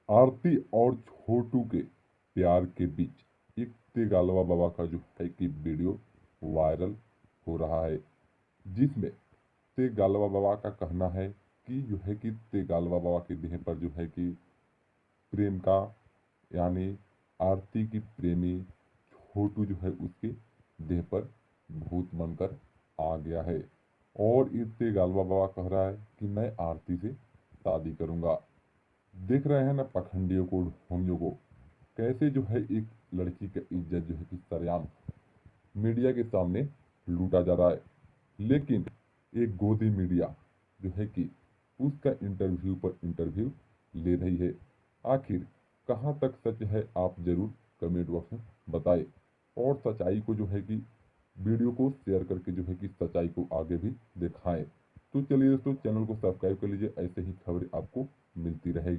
आरती और छोटू के प्यार के बीच एक तेगालवा बाबा का जो है कि वीडियो वायरल हो रहा है, जिसमें तेगालवा बाबा का कहना है कि जो है कि तेगालवा बाबा के देह पर जो है कि प्रेम का यानी आरती की प्रेमी छोटू जो है उसके देह पर भूत बनकर आ गया है। और ये तेगालवा बाबा कह रहा है कि मैं आरती से शादी करूंगा। देख रहे हैं ना पखंडियों को, ढोंगियों को, कैसे जो है एक लड़की का इज्जत जो है कि सरेआम मीडिया के सामने लूटा जा रहा है। लेकिन एक गोदी मीडिया जो है कि उसका इंटरव्यू पर इंटरव्यू ले रही है। आखिर कहाँ तक सच है, आप जरूर कमेंट बॉक्स में बताएं। और सच्चाई को जो है कि वीडियो को शेयर करके जो है कि सच्चाई को आगे भी दिखाएं। तो चलिए दोस्तों, चैनल को सब्सक्राइब कर लीजिए, ऐसे ही खबरें आपको मिलती रहेगी।